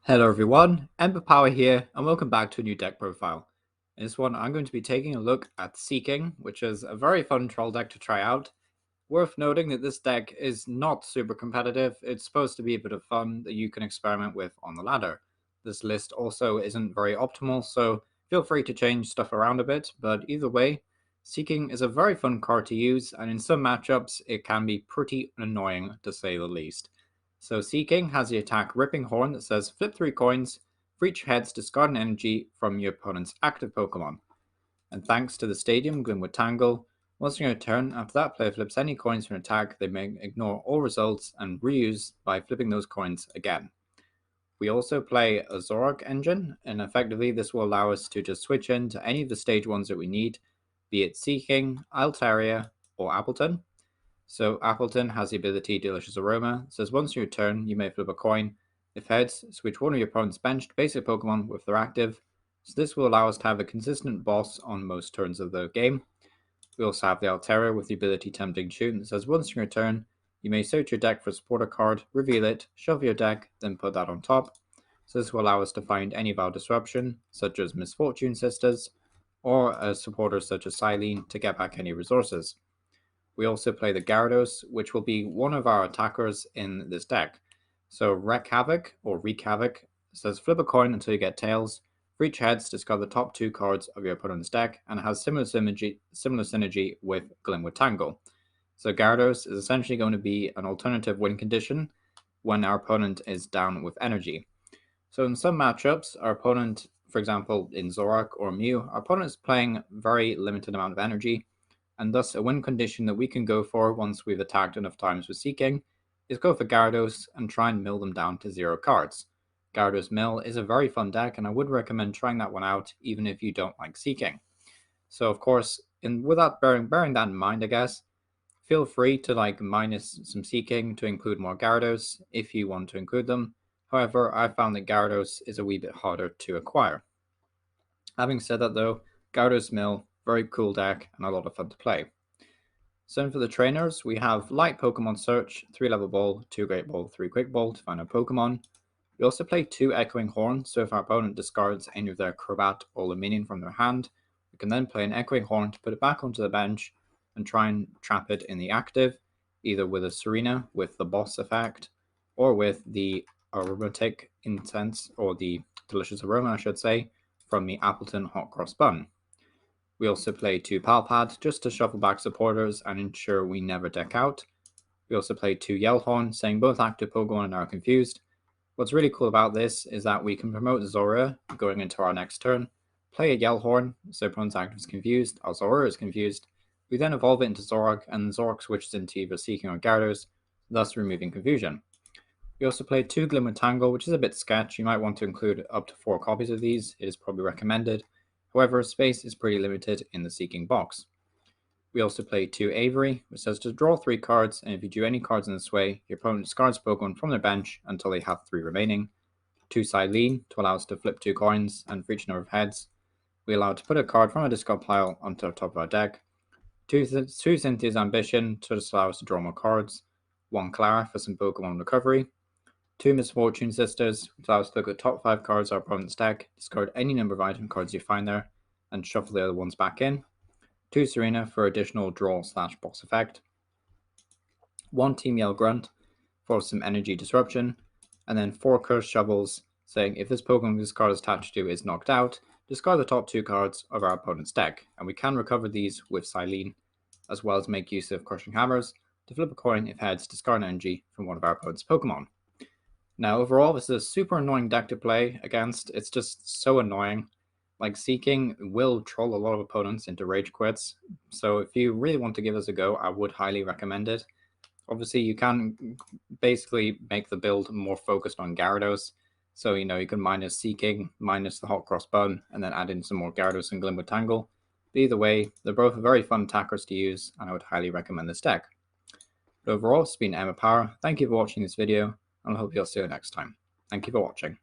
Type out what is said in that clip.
Hello everyone, Ember Power here, and welcome back to a new deck profile. In this one, I'm going to be taking a look at Seaking, which is a very fun troll deck to try out. Worth noting that this deck is not super competitive. It's supposed to be a bit of fun that you can experiment with on the ladder. This list also isn't very optimal, so feel free to change stuff around a bit, but either way, Seaking is a very fun card to use, and in some matchups, it can be pretty annoying to say the least. So Seaking has the attack Ripping Horn that says flip 3 coins, for each heads discard an energy from your opponent's active Pokemon. And thanks to the Stadium Glimwood Tangle, once on your turn, after that player flips any coins for an attack, they may ignore all results and reuse by flipping those coins again. We also play a Zoroark engine, and effectively this will allow us to just switch into any of the stage 1s that we need, be it Seaking, Altaria, or Appleton. So Appleton has the ability Delicious Aroma. It says once on your turn, you may flip a coin. If heads, switch one of your opponent's benched basic Pokemon with their active. So this will allow us to have a consistent boss on most turns of the game. We also have the Altaria with the ability Tempting Shoot. It says once on your turn, you may search your deck for a supporter card, reveal it, shuffle your deck, then put that on top. So this will allow us to find any Val Disruption, such as Misfortune Sisters, or a supporter such as Silene to get back any resources. We also play the Gyarados, which will be one of our attackers in this deck. So Wreak Havoc, or Wreak Havoc, says flip a coin until you get tails. For each heads, discard the top 2 cards of your opponent's deck, and it has similar synergy with Glimwood Tangle. So Gyarados is essentially going to be an alternative win condition when our opponent is down with energy. So in some matchups, our opponent, for example in Zoroark or Mew, our opponent is playing very limited amount of energy, and thus a win condition that we can go for once we've attacked enough times with Seaking is go for Gyarados and try and mill them down to 0 cards. Gyarados Mill is a very fun deck, and I would recommend trying that one out even if you don't like Seaking. So of course, without bearing that in mind, I guess, feel free to minus some Seaking to include more Gyarados if you want to include them. However, I found that Gyarados is a wee bit harder to acquire. Having said that though, Gyarados Mill, very cool deck and a lot of fun to play. So for the trainers, we have Light Pokemon Search, 3 Level Ball, 2 Great Ball, 3 Quick Ball to find our Pokemon. We also play 2 Echoing Horn, so if our opponent discards any of their Crobat or Luminion from their hand, we can then play an Echoing Horn to put it back onto the bench and try and trap it in the active, either with a Serena with the boss effect, or with the Aromatic Incense, or the Delicious Aroma I should say, from the Appleton Hot Cross Bun. We also play 2 Palpad just to shuffle back supporters and ensure we never deck out. We also play 2 Yellhorn, saying both active Pokemon are confused. What's really cool about this is that we can promote Zora going into our next turn, play a Yellhorn, so opponent's active is confused, our Zora is confused. We then evolve it into Zoroark, and Zoroark switches into either Seaking or Gyarados, thus removing confusion. We also played 2 Glimwood Tangle, which is a bit sketch. You might want to include up to 4 copies of these. It is probably recommended. However, space is pretty limited in the Seaking box. We also play 2 Avery, which says to draw 3 cards, and if you do any cards in this way, your opponent discards Pokemon from their bench until they have 3 remaining. 2 Silene, to allow us to flip 2 coins, and for each number of heads, we allow to put a card from our discard pile onto the top of our deck. 2 Cynthia's Ambition, to just allow us to draw more cards. 1 Clara for some Pokemon recovery. 2 Misfortune Sisters, which allows us to look at the top 5 cards of our opponent's deck, discard any number of item cards you find there, and shuffle the other ones back in. 2 Serena for additional draw/boss effect. 1 Team Yell Grunt for some energy disruption, and then 4 Cursed Shovels, saying if this Pokemon this card is attached to is knocked out, discard the top 2 cards of our opponent's deck, and we can recover these with Silene, as well as make use of Crushing Hammers to flip a coin if heads, discard energy from one of our opponent's Pokemon. Now, overall, this is a super annoying deck to play against. It's just so annoying. Like, Seaking will troll a lot of opponents into rage quits. So if you really want to give this a go, I would highly recommend it. Obviously, you can basically make the build more focused on Gyarados. So, you can minus Seaking, minus the Hot Cross Bun, and then add in some more Gyarados and Glimwood Tangle. But either way, they're both very fun attackers to use, and I would highly recommend this deck. But overall, it's been Ember Power. Thank you for watching this video, and I hope you'll see you next time. Thank you for watching.